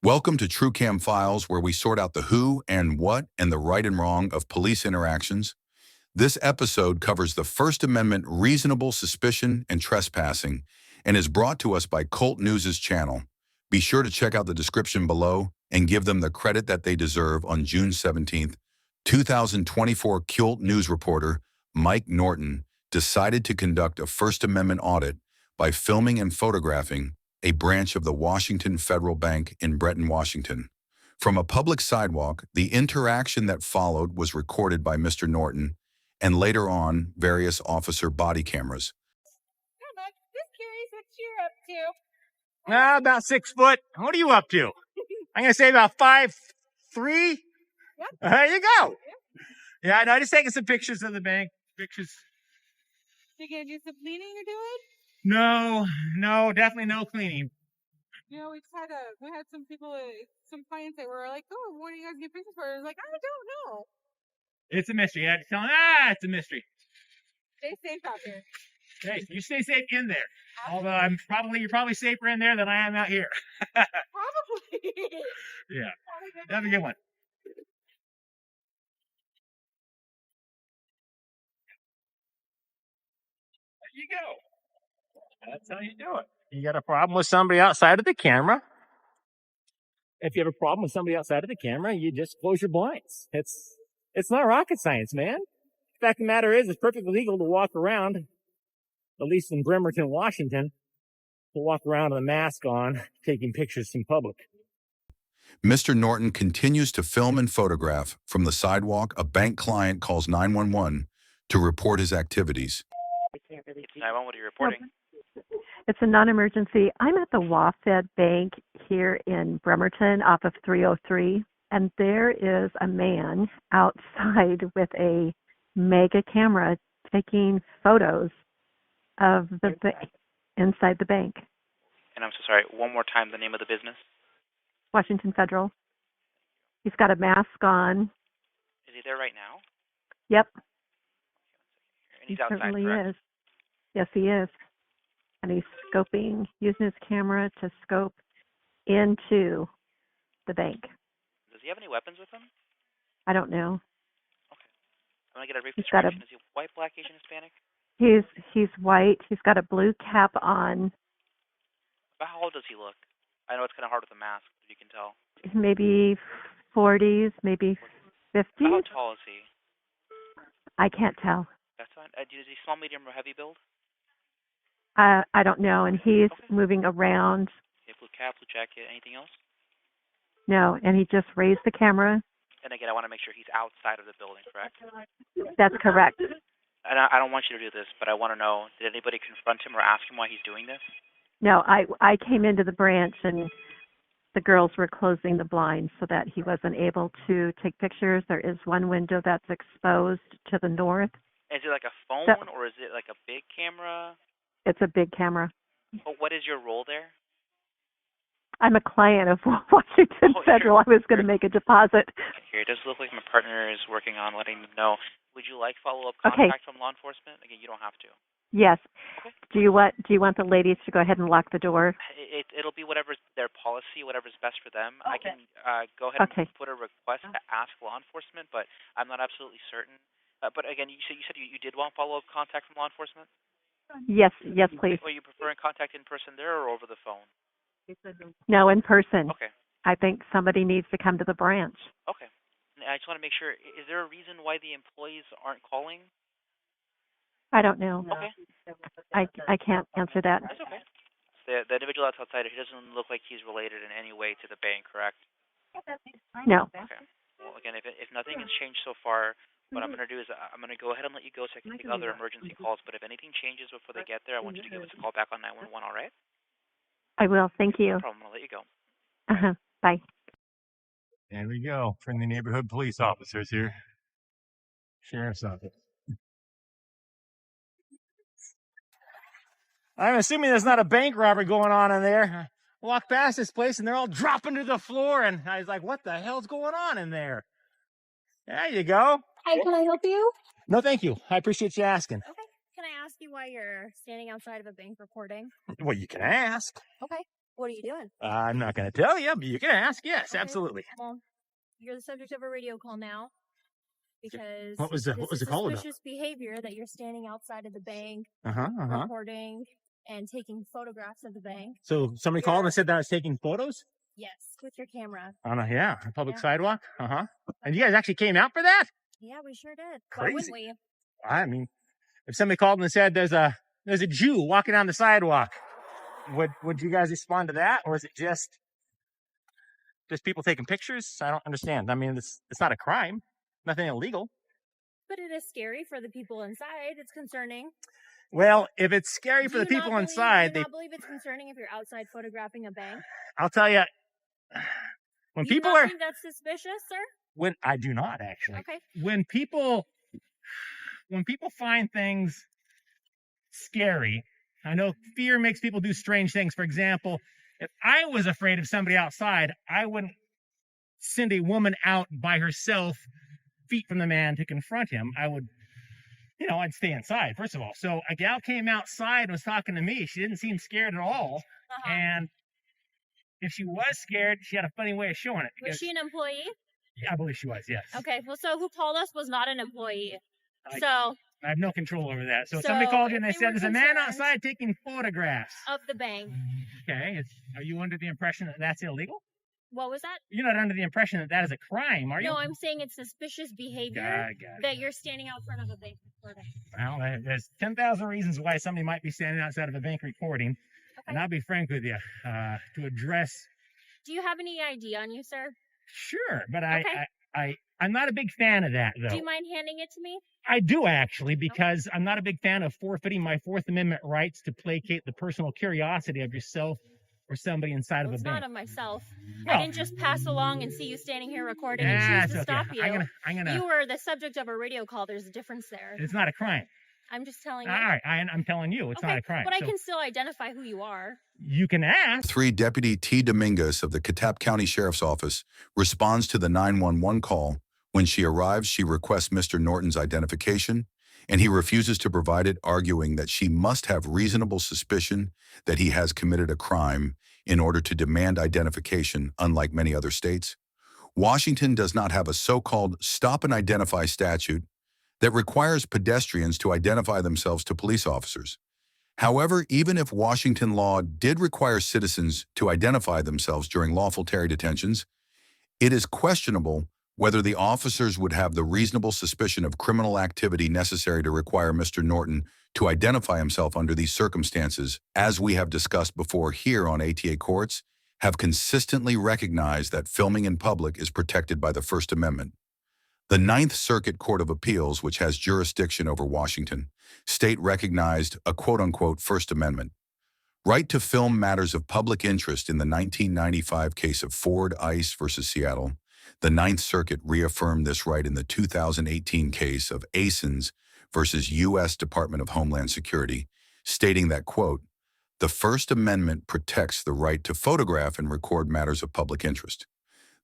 Welcome to TrueCam Files, where we sort out the who and what and the right and wrong of police interactions. This episode covers the First Amendment reasonable suspicion and trespassing and is brought to us by Colt News' channel. Be sure to check out the description below and give them the credit that they deserve. On June 17th, 2024, Colt News reporter Mike Norton decided to conduct a First Amendment audit by filming and photographing a branch of the Washington Federal Bank in Breton, Washington. From a public sidewalk, the interaction that followed was recorded by Mr. Norton and later on various officer body cameras. I'm just curious what you're up to. About 6 foot. What are you up to? I'm going to say about 5'3". Yep. There you go. Yeah, I know. Just taking some pictures of the bank. Pictures. You gonna do some cleaning you're doing? No, definitely no cleaning. You know, we had some people, some clients that were like, "Oh, what do you guys get pictures for?" I was like, "I don't know." It's a mystery. I had to tell them, it's a mystery. Stay safe out there. Hey, you stay safe in there. Although you're probably safer in there than I am out here. Probably. Yeah. Have a good one. There you go. That's how you do it. You got a problem with somebody outside of the camera. If you have a problem with somebody outside of the camera, you just close your blinds. It's not rocket science, man. The fact of the matter is, it's perfectly legal to walk around, at least in Bremerton, Washington, to walk around with a mask on, taking pictures in public. Mr. Norton continues to film and photograph from the sidewalk. A bank client calls 911 to report his activities. It's 911, what are you reporting? It's a non-emergency. I'm at the WaFd Bank here in Bremerton off of 303, and there is a man outside with a mega camera taking photos of the inside the bank. And I'm so sorry, one more time, the name of the business? Washington Federal. He's got a mask on. Is he there right now? Yep. And he's He outside, certainly correct? is. Yes, he is. And he's scoping, using his camera to scope into the bank. Does he have any weapons with him? I don't know. Okay. I'm going to get a brief He's got description. Is he white, black, Asian, Hispanic? He's white. He's got a blue cap on. About how old does he look? I know it's kind of hard with a mask, but you can tell. Maybe 40s, maybe 50s. How tall is he? I can't tell. That's fine. Is he small, medium, or heavy build? I don't know. And he's moving around. Okay, blue cap, blue jacket, anything else? No, and he just raised the camera. And again, I want to make sure he's outside of the building, correct? That's correct. And I don't want you to do this, but I want to know, did anybody confront him or ask him why he's doing this? No, I came into the branch and the girls were closing the blinds so that he wasn't able to take pictures. There is one window that's exposed to the north. Is it like a phone or is it like a big camera? It's a big camera. Well, what is your role there? I'm a client of Washington Federal. I was going to make a deposit. Here, it does look like my partner is working on letting them know. Would you like follow-up contact from law enforcement? Again, you don't have to. Yes. Okay. Do you want the ladies to go ahead and lock the door? It'll be whatever's their policy, whatever's best for them. Okay. I can go ahead and put a request to ask law enforcement, but I'm not absolutely certain. But again, you said you did want follow-up contact from law enforcement? Yes, please. Are you preferring contact in person there or over the phone? No, in person. Okay. I think somebody needs to come to the branch. Okay. And I just want to make sure, is there a reason why the employees aren't calling? I don't know. Okay. I can't answer that. That's okay. The individual that's outside, he doesn't look like he's related in any way to the bank, correct? No. Okay. Well, again, if nothing has changed so far, what I'm going to do is I'm going to go ahead and let you go so I can take other emergency calls. But if anything changes before they get there, I want you to give us a call back on 911, all right? I will. Thank you. No problem. I'll let you go. Bye. There we go. Friendly neighborhood police officers here. Sheriff's office. I'm assuming there's not a bank robbery going on in there. I walked past this place and they're all dropping to the floor, and I was like, what the hell's going on in there? There you go. Hi, can I help you? No, thank you. I appreciate you asking. Okay. Can I ask you why you're standing outside of a bank recording? Well, you can ask. Okay. What are you doing? I'm not going to tell you, but you can ask. Yes, Okay. absolutely. Well, you're the subject of a radio call now because What was the call about? Suspicious behavior that you're standing outside of the bank, Uh-huh. recording and taking photographs of the bank. So somebody called and said that I was taking photos? Yes, with your camera. On a public Yeah. sidewalk. And you guys actually came out for that? Yeah, we sure did. Crazy. Why wouldn't we? I mean, if somebody called and said there's a Jew walking down the sidewalk, would you guys respond to that, or is it just people taking pictures? I don't understand. I mean, it's not a crime, nothing illegal. But it is scary for the people inside. It's concerning. Well, if it's scary for the people inside, do you not believe it's concerning if you're outside photographing a bank? I'll tell you, when Do you people not are, think that's suspicious, sir? when I do not actually, Okay. when people find things scary, I know fear makes people do strange things. For example, if I was afraid of somebody outside, I wouldn't send a woman out by herself, feet from the man, to confront him. I would, I'd stay inside, first of all. So a gal came outside and was talking to me. She didn't seem scared at all. And if she was scared, she had a funny way of showing it. Was she an employee? Yeah, I believe she was, yes. Okay, well, so who called us was not an employee. I have no control over that. So So somebody called you and they if they said, were there's a man concerned- outside taking photographs. Of the bank. Okay. Are you under the impression that that's illegal? What was that? You're not under the impression that that is a crime, are you? No, I'm saying it's suspicious behavior Got it. that you're standing out front of a bank recording. Well, there's 10,000 reasons why somebody might be standing outside of a bank recording. Okay. And I'll be frank with you, to address. Do you have any ID on you, sir? Sure, but Okay. I'm not a big fan of that, though. Do you mind handing it to me? I do, actually, because I'm not a big fan of forfeiting my Fourth Amendment rights to placate the personal curiosity of yourself or somebody inside Well, of a it's bank. not of myself. Well- I didn't just pass along and see you standing here recording and That's choose to okay. stop you. I'm gonna. You were the subject of a radio call. There's a difference there. It's not a crime. I'm just telling you. All right, I'm telling you, it's okay, not a crime. but I So can still identify who you are. you can ask. 3 Deputy T. Dominguez of the Catap County Sheriff's Office responds to the 911 call. When she arrives, she requests Mr. Norton's identification, and he refuses to provide it, arguing that she must have reasonable suspicion that he has committed a crime in order to demand identification, unlike many other states. Washington does not have a so-called stop and identify statute that requires pedestrians to identify themselves to police officers. However, even if Washington law did require citizens to identify themselves during lawful Terry detentions, it is questionable whether the officers would have the reasonable suspicion of criminal activity necessary to require Mr. Norton to identify himself under these circumstances, as we have discussed before here on ATA Courts, have consistently recognized that filming in public is protected by the First Amendment. The Ninth Circuit Court of Appeals, which has jurisdiction over Washington, state recognized a quote-unquote First Amendment right to film matters of public interest in the 1995 case of Ford Ice versus Seattle. The Ninth Circuit reaffirmed this right in the 2018 case of Asins versus U.S. Department of Homeland Security, stating that, quote, the First Amendment protects the right to photograph and record matters of public interest.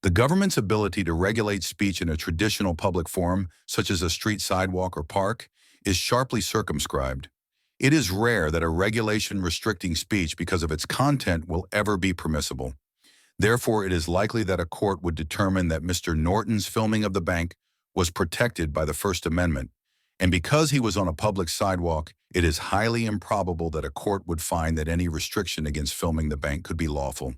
The government's ability to regulate speech in a traditional public forum, such as a street sidewalk or park, is sharply circumscribed. It is rare that a regulation restricting speech because of its content will ever be permissible. Therefore, it is likely that a court would determine that Mr. Norton's filming of the bank was protected by the First Amendment, and because he was on a public sidewalk, it is highly improbable that a court would find that any restriction against filming the bank could be lawful.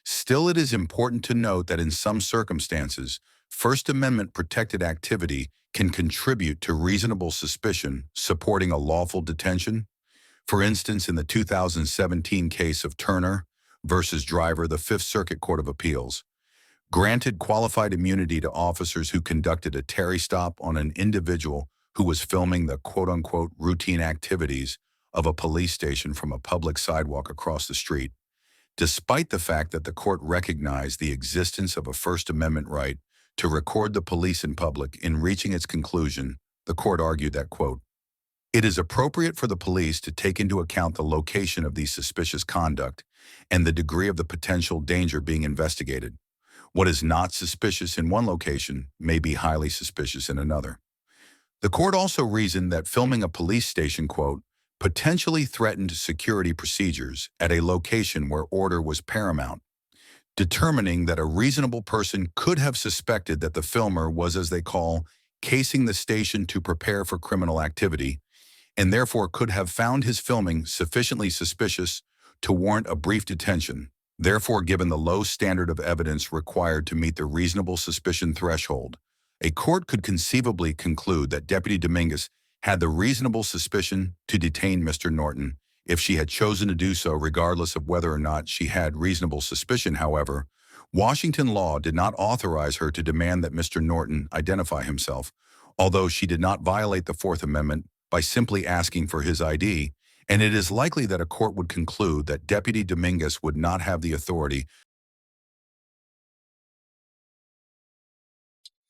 Still, it is important to note that in some circumstances, First Amendment protected activity can contribute to reasonable suspicion supporting a lawful detention. For instance, in the 2017 case of Turner versus Driver, the Fifth Circuit Court of Appeals granted qualified immunity to officers who conducted a Terry stop on an individual who was filming the quote-unquote routine activities of a police station from a public sidewalk across the street. Despite the fact that the court recognized the existence of a First Amendment right to record the police in public, in reaching its conclusion, the court argued that, quote, it is appropriate for the police to take into account the location of the suspicious conduct and the degree of the potential danger being investigated. What is not suspicious in one location may be highly suspicious in another. The court also reasoned that filming a police station, quote, potentially threatened security procedures at a location where order was paramount, determining that a reasonable person could have suspected that the filmer was, as they call, casing the station to prepare for criminal activity, and therefore could have found his filming sufficiently suspicious to warrant a brief detention. Therefore, given the low standard of evidence required to meet the reasonable suspicion threshold, a court could conceivably conclude that Deputy Dominguez had the reasonable suspicion to detain Mr. Norton if she had chosen to do so regardless of whether or not she had reasonable suspicion. However, Washington law did not authorize her to demand that Mr. Norton identify himself, although she did not violate the Fourth Amendment by simply asking for his ID, and it is likely that a court would conclude that Deputy Dominguez would not have the authority.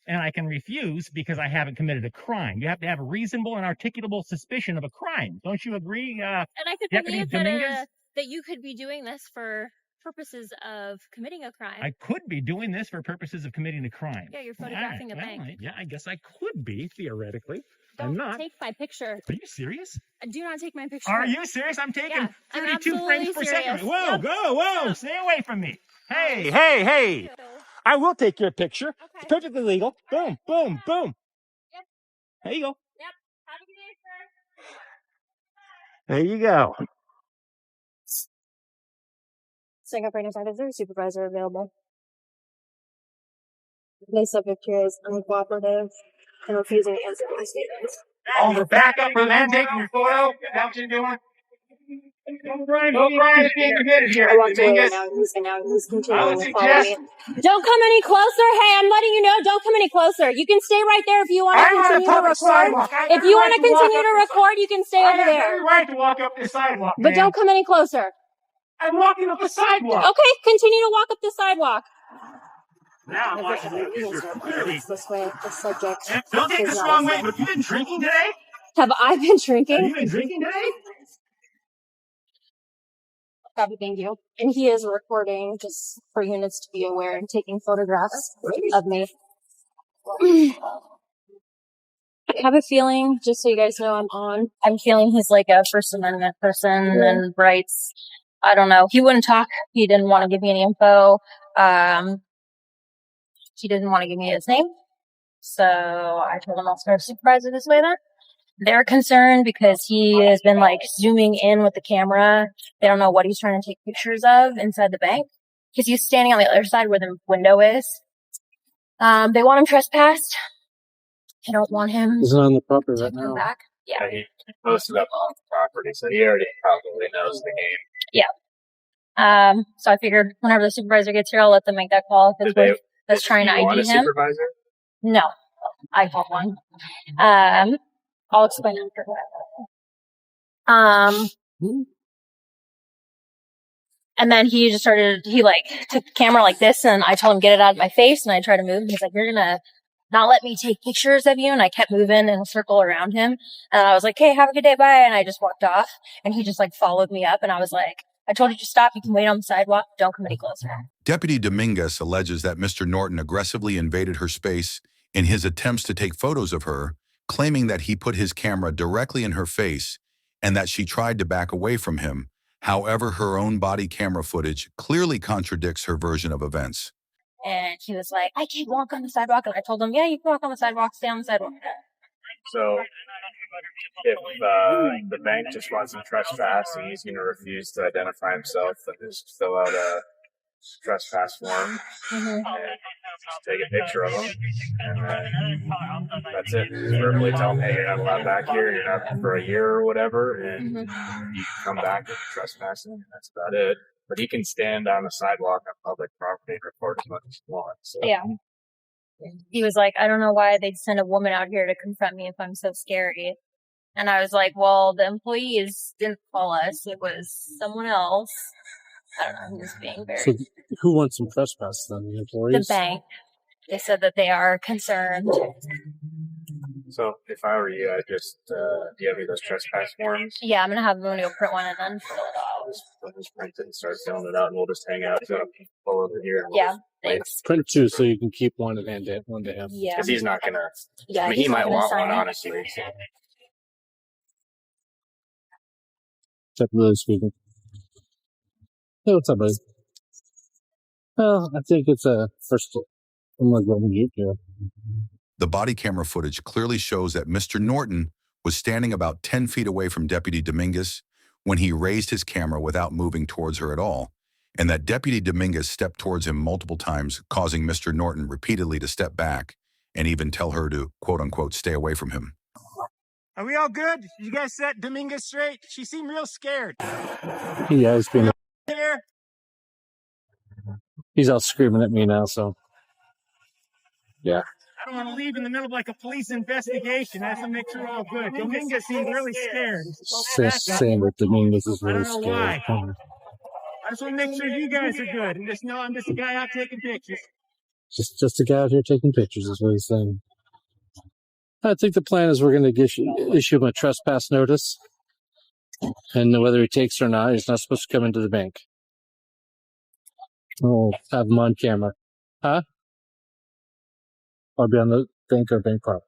And I can refuse because I haven't committed a crime. You have to have a reasonable and articulable suspicion of a crime. Don't you agree, And I could Deputy believe Dominguez? that you could be doing this for purposes of committing a crime. I could be doing this for purposes of committing a crime. Yeah, you're photographing a bank. Yeah, I guess I could be, theoretically. Don't I'm not. take my picture. Are you serious? Do not take my picture. Are you serious? I'm taking Yeah, I'm 32 frames per absolutely second. serious. Whoa, Yep. whoa, Yep. stay away from me. Hey, Thank hey, hey. you. I will take your picture. Okay. It's perfectly legal. Boom, boom, boom. Yep. There you go. Yep. Have a good day, sir. There you go. Fingerprint officer, supervisor available. The subject here is uncooperative and refusing to answer my statements. Oh, we're back up for them taking your photo? Is that what you're doing? No crime is being committed here. I walked away Dominguez. and now he's I continuing would to follow suggest me. Don't come any closer. Hey, I'm letting you know, don't come any closer. You can stay right there if you want to I'm on a continue to public record. sidewalk. I have If every you right want to walk continue up to this- record, you can stay I over have there. every right to walk up this sidewalk, But man. don't come any closer. I'm walking up the sidewalk. Okay, continue to walk up the sidewalk. Now I'm watching the picture clearly. This way, the subject. Don't take is this not wrong way, listening. but have you been drinking today? Have I been Have drinking? you been drinking today? Copy, thank you. And he is recording, just for units to be aware, and taking photographs of me. I have a feeling, just so you guys know I'm feeling he's like a First Amendment person and rights. I don't know. He wouldn't talk. He didn't want to give me any info. He didn't want to give me his name. So I told him I'll start supervisor this way then. They're concerned because he has been like zooming in with the camera. They don't know what he's trying to take pictures of inside the bank because he's standing on the other side where the window is. They want him trespassed. I don't want him He's on the property to right come now. back. Yeah. He posted up on the property, so he already probably knows the game. So I figured whenever the supervisor gets here, I'll let them make that call if it's worth us trying to You want ID a him. supervisor? No, I called one. I'll explain after that. And then he just he like took the camera like this, and I told him, get it out of my face, and I tried to move, and he's like, you're gonna not let me take pictures of you, and I kept moving in a circle around him, and I was like, hey, have a good day, bye, and I just walked off, and he just like followed me up, and I was like, I told you to stop, you can wait on the sidewalk, don't come any closer. Deputy Dominguez alleges that Mr. Norton aggressively invaded her space in his attempts to take photos of her, claiming that he put his camera directly in her face and that she tried to back away from him. However, her own body camera footage clearly contradicts her version of events. And he was like, I can't walk on the sidewalk, and I told him, yeah, you can walk on the sidewalk, stay on the sidewalk. So, if the bank just wants him trespass and he's going to refuse to identify himself, then just fill out a trespass form and just take a picture of him, and then that's it. Just verbally tell him, hey, you're not allowed back here, you're not for a year or whatever, and you can come back and trespass, and that's about it. But he can stand on the sidewalk on public property and record as much as he wants. So. Yeah. He was like, I don't know why they'd send a woman out here to confront me if I'm so scary. And I was like, well, the employees didn't call us. It was someone else. I don't know. He was being very... So who wants some trespass then? The employees? The bank. They said that they are concerned. So if I were you, I'd just, do you have any of those trespass forms? Yeah, I'm going to have them go print one and then fill it out. I'll just print it and start filling it out, and we'll just hang out. So pull over here. And Yeah, thanks. Print two so you can keep one and hand it one to him. Yeah. Because he's not going to, Yeah, I mean, he's he not might gonna want sign one, it. honestly. So. Technically speaking. Hey, what's up, buddy? Well, I think it's a first. I'm not going to get here. The body camera footage clearly shows that Mr. Norton was standing about 10 feet away from Deputy Dominguez when he raised his camera without moving towards her at all, and that Deputy Dominguez stepped towards him multiple times, causing Mr. Norton repeatedly to step back and even tell her to, quote-unquote, stay away from him. Are we all good? You guys set Dominguez straight? She seemed real scared. Yeah, Here. he's out screaming at me now, so. Yeah. I don't want to leave in the middle of like a police investigation. I have to make sure we're all good. Dominguez seemed really scared. Saying that Dominguez is really I don't know scared. why. I just want to make sure you guys are good and just know I'm just a guy out taking pictures. Just a guy out here taking pictures is what he's saying. I think the plan is we're going to issue him a trespass notice. And whether he takes it or not, he's not supposed to come into the bank. We'll have him on camera. Huh? I'll be on the bank or bank property.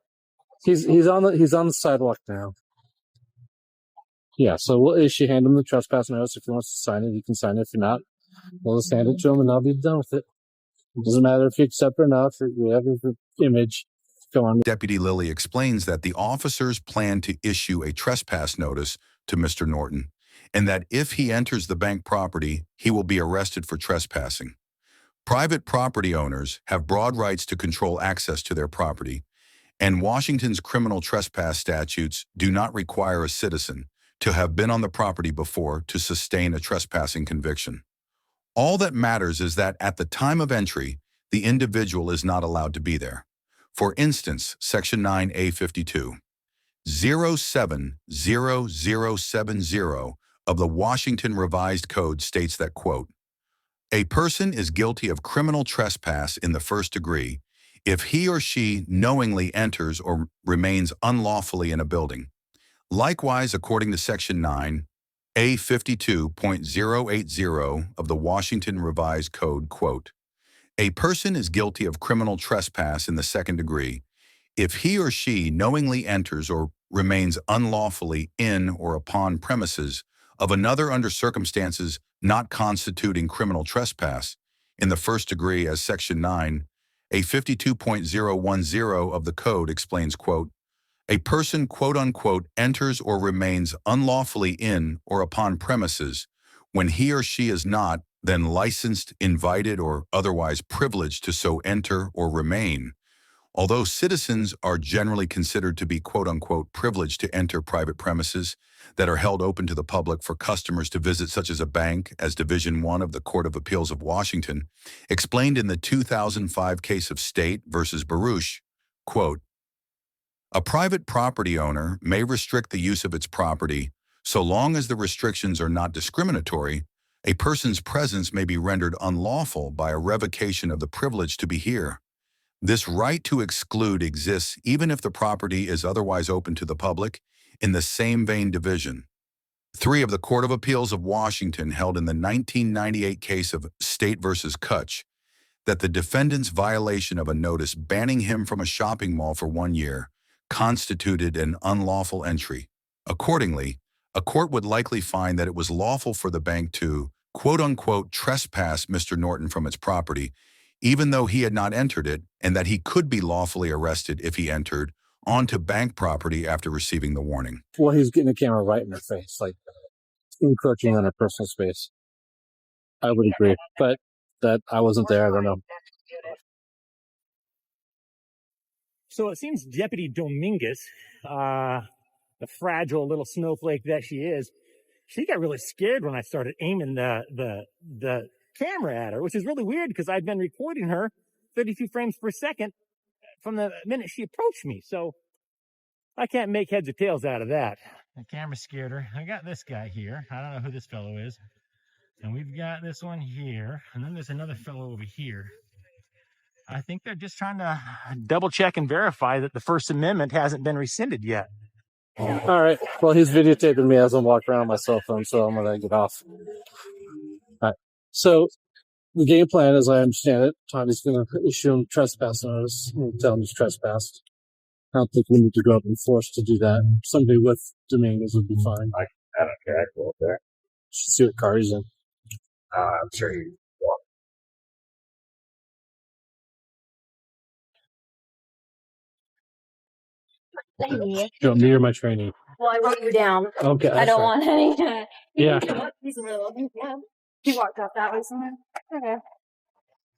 He's on the sidewalk now. Yeah, so we'll hand him the trespass notice. If he wants to sign it, he can sign it. If not, we'll just hand it to him and I'll be done with it. It doesn't matter if you accept it or not, if you have the image. Go on. Deputy Lilly explains that the officers plan to issue a trespass notice to Mr. Norton, and that if he enters the bank property, he will be arrested for trespassing. Private property owners have broad rights to control access to their property, and Washington's criminal trespass statutes do not require a citizen to have been on the property before to sustain a trespassing conviction. All that matters is that at the time of entry, the individual is not allowed to be there. For instance, Section 9A52, 070070 of the Washington Revised Code states that, quote, a person is guilty of criminal trespass in the first degree if he or she knowingly enters or remains unlawfully in a building. Likewise, according to Section 9A52.080 of the Washington Revised Code, quote, a person is guilty of criminal trespass in the second degree if he or she knowingly enters or remains unlawfully in or upon premises of another under circumstances not constituting criminal trespass in the first degree, as Section 9A52.010 of the Code explains, quote, a person, quote-unquote, enters or remains unlawfully in or upon premises when he or she is not then licensed, invited, or otherwise privileged to so enter or remain. Although citizens are generally considered to be, quote-unquote, privileged to enter private premises that are held open to the public for customers to visit, such as a bank, as Division I of the Court of Appeals of Washington explained in the 2005 case of State versus Baruch, quote, a private property owner may restrict the use of its property so long as the restrictions are not discriminatory. A person's presence may be rendered unlawful by a revocation of the privilege to be here. This right to exclude exists even if the property is otherwise open to the public. In the same vein, Division III of the Court of Appeals of Washington held in the 1998 case of State versus Kutch that the defendant's violation of a notice banning him from a shopping mall for 1 year constituted an unlawful entry. Accordingly, a court would likely find that it was lawful for the bank to, quote-unquote, trespass Mr. Norton from its property, even though he had not entered it, and that he could be lawfully arrested if he entered onto bank property after receiving the warning. Well, he's getting the camera right in her face, like encroaching on her personal space. I would agree, but that I wasn't there, I don't know. So it seems Deputy Dominguez, the fragile little snowflake that she is, she got really scared when I started aiming the camera at her, which is really weird because I've been recording her 32 frames per second from the minute she approached me. So I can't make heads or tails out of that. The camera scared her. I got this guy here. I don't know who this fellow is. And we've got this one here. And then there's another fellow over here. I think they're just trying to double check and verify that the First Amendment hasn't been rescinded yet. All right. Well, he's videotaping me as I'm walking around on my cell phone, so I'm going to get off. All right. So the game plan, as I understand it, Tony's going to issue him trespass notice and tell him he's trespassed. I don't think we need to go up and force to do that. Somebody with Dominguez would be fine. I don't care. I go up there. Should see what car he's in. I'm sure he walked. Thank you. Do you want me or my trainee? Well, I wrote you down. Okay. I don't want any. Yeah. He's a little. Yeah. He walked up that way somewhere. Okay.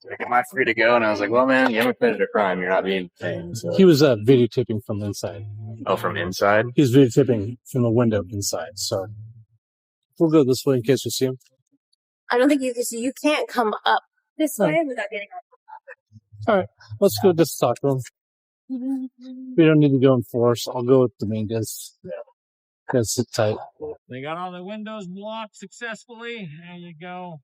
Like, am I free to go? And I was like, well, man, you haven't committed a crime. You're not being detained. So. He was videotaping from inside. Oh, from inside? He was videotaping from the window inside. So we'll go this way in case we see him. I don't think you can see. You can't come up this way without getting up. All right. Let's go just talk to him. We don't need to go in force. I'll go with Dominguez. Gotta sit tight. They got all the windows blocked successfully. There you go.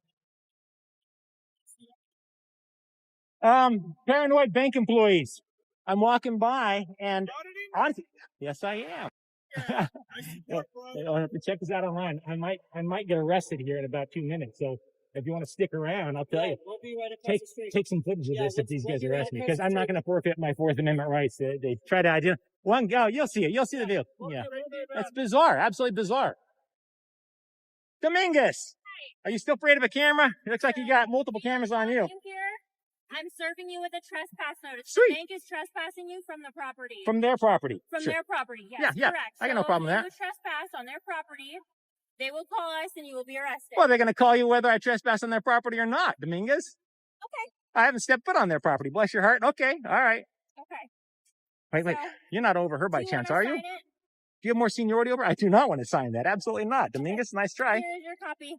Paranoid bank employees. I'm walking by and honestly, yes, I am. Check this out online. I might get arrested here in about 2 minutes. So if you want to stick around, I'll tell you. We'll be right across the street. Take some footage of this if these guys arrest me, because I'm not going to forfeit my Fourth Amendment rights. They try to identify one go. You'll see it. You'll see the deal. Yeah, that's bizarre. Absolutely bizarre. Dominguez, are you still afraid of a camera? It looks like you got multiple cameras on you. I'm serving you with a trespass notice. Sweet. The bank is trespassing you from the property. From their property. From Sure. their property, yes, Yeah. correct. I got no problem with that. If you trespass on their property, they will call us and you will be arrested. Well, they're going to call you whether I trespass on their property or not, Dominguez. Okay. I haven't stepped foot on their property. Bless your heart. Okay. All right. Okay. Wait. So, You're not over her by do you chance, wanna are you? sign it? Do you have more seniority over? I do not want to sign that. Absolutely not. Dominguez, nice try. Here's your copy.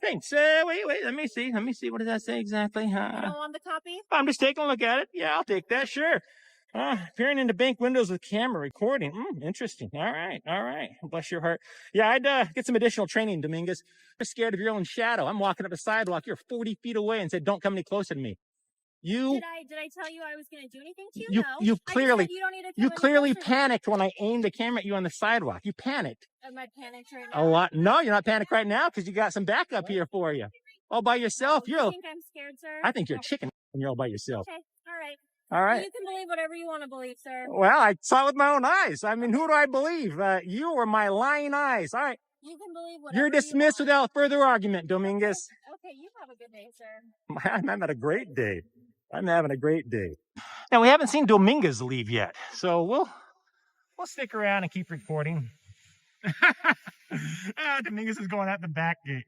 Thanks. Wait. Let me see. What does that say exactly? You don't want the copy? I'm just taking a look at it. Yeah, I'll take that. Sure. Peering into bank windows with camera recording. Interesting. All right. Bless your heart. Yeah, I'd get some additional training, Dominguez. You're scared of your own shadow. I'm walking up a sidewalk. You're 40 feet away and said, don't come any closer to me. Did I tell you I was going to do anything to you? No. You clearly, I just said you don't need to come you any clearly closer. panicked when I aimed the camera at you on the sidewalk. You panicked. Am I panicked right A now? lot. No, you're not panicked right now because you got some backup here for you. All by yourself. You think I'm scared, sir? I think you're a chicken when you're all by yourself. Okay. All right. All right. You can believe whatever you want to believe, sir. Well, I saw it with my own eyes. I mean, who do I believe? You or my lying eyes? All right. You can believe whatever You're dismissed you without further argument, Dominguez. Okay, you have a good day, sir. I'm having a great day. Now, we haven't seen Dominguez leave yet, so we'll stick around and keep recording. Dominguez is going out the back gate.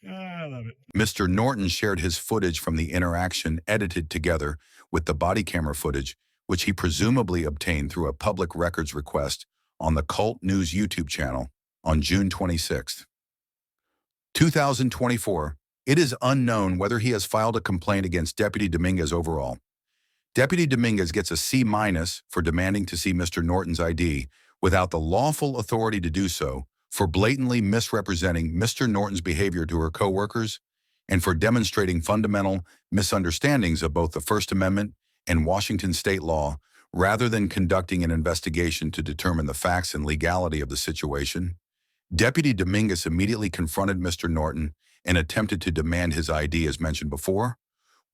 I love it. Mr. Norton shared his footage from the interaction edited together with the body camera footage, which he presumably obtained through a public records request on the Cult News YouTube channel on June 26th. 2024, it is unknown whether he has filed a complaint against Deputy Dominguez overall. Deputy Dominguez gets a C- for demanding to see Mr. Norton's ID without the lawful authority to do so, for blatantly misrepresenting Mr. Norton's behavior to her coworkers, and for demonstrating fundamental misunderstandings of both the First Amendment and Washington state law, rather than conducting an investigation to determine the facts and legality of the situation. Deputy Dominguez immediately confronted Mr. Norton and attempted to demand his ID as mentioned before.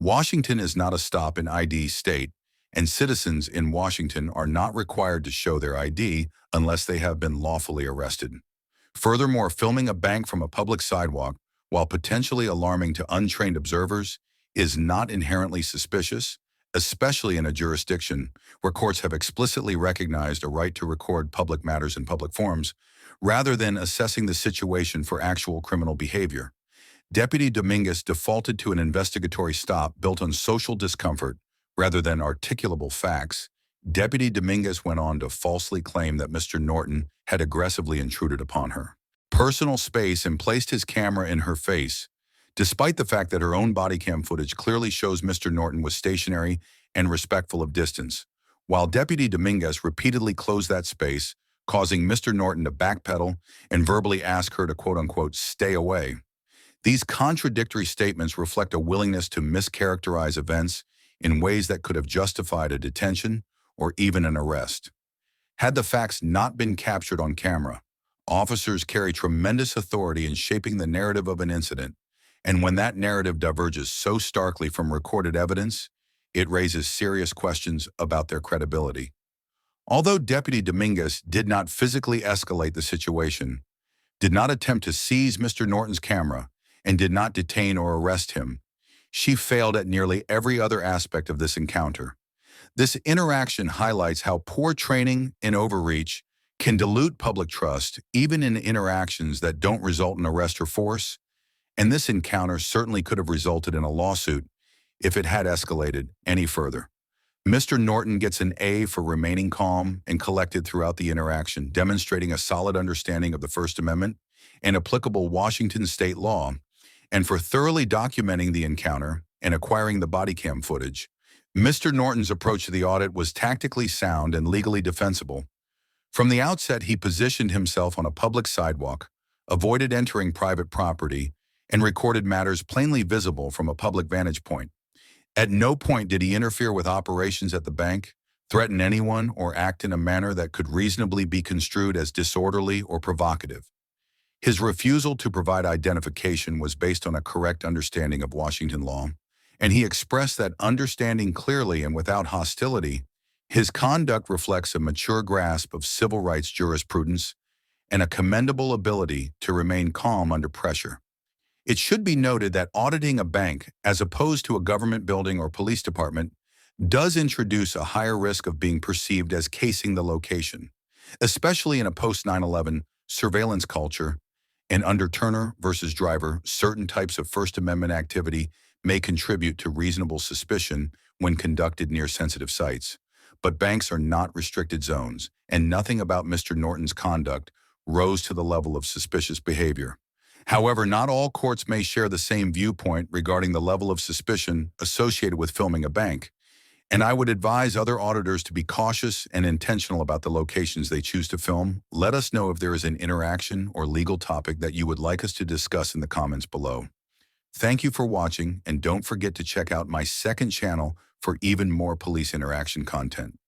Washington is not a stop in ID state, and citizens in Washington are not required to show their ID unless they have been lawfully arrested. Furthermore, filming a bank from a public sidewalk, while potentially alarming to untrained observers, is not inherently suspicious, especially in a jurisdiction where courts have explicitly recognized a right to record public matters in public forums, rather than assessing the situation for actual criminal behavior. Deputy Dominguez defaulted to an investigatory stop built on social discomfort rather than articulable facts. Deputy Dominguez went on to falsely claim that Mr. Norton had aggressively intruded upon her personal space and placed his camera in her face, despite the fact that her own body cam footage clearly shows Mr. Norton was stationary and respectful of distance, while Deputy Dominguez repeatedly closed that space, causing Mr. Norton to backpedal and verbally ask her to quote-unquote stay away. These contradictory statements reflect a willingness to mischaracterize events in ways that could have justified a detention or even an arrest. Had the facts not been captured on camera, officers carry tremendous authority in shaping the narrative of an incident, and when that narrative diverges so starkly from recorded evidence, it raises serious questions about their credibility. Although Deputy Dominguez did not physically escalate the situation, did not attempt to seize Mr. Norton's camera, and did not detain or arrest him. She failed at nearly every other aspect of this encounter. This interaction highlights how poor training and overreach can dilute public trust, even in interactions that don't result in arrest or force, and this encounter certainly could have resulted in a lawsuit if it had escalated any further. Mr. Norton gets an A for remaining calm and collected throughout the interaction, demonstrating a solid understanding of the First Amendment and applicable Washington state law, and for thoroughly documenting the encounter and acquiring the body cam footage. Mr. Norton's approach to the audit was tactically sound and legally defensible. From the outset, he positioned himself on a public sidewalk, avoided entering private property, and recorded matters plainly visible from a public vantage point. At no point did he interfere with operations at the bank, threaten anyone, or act in a manner that could reasonably be construed as disorderly or provocative. His refusal to provide identification was based on a correct understanding of Washington law, and he expressed that understanding clearly and without hostility. His conduct reflects a mature grasp of civil rights jurisprudence and a commendable ability to remain calm under pressure. It should be noted that auditing a bank, as opposed to a government building or police department, does introduce a higher risk of being perceived as casing the location, especially in a post-9/11 surveillance culture. And under Turner versus Driver, certain types of First Amendment activity may contribute to reasonable suspicion when conducted near sensitive sites. But banks are not restricted zones, and nothing about Mr. Norton's conduct rose to the level of suspicious behavior. However, not all courts may share the same viewpoint regarding the level of suspicion associated with filming a bank, and I would advise other auditors to be cautious and intentional about the locations they choose to film. Let us know if there is an interaction or legal topic that you would like us to discuss in the comments below. Thank you for watching, and don't forget to check out my second channel for even more police interaction content.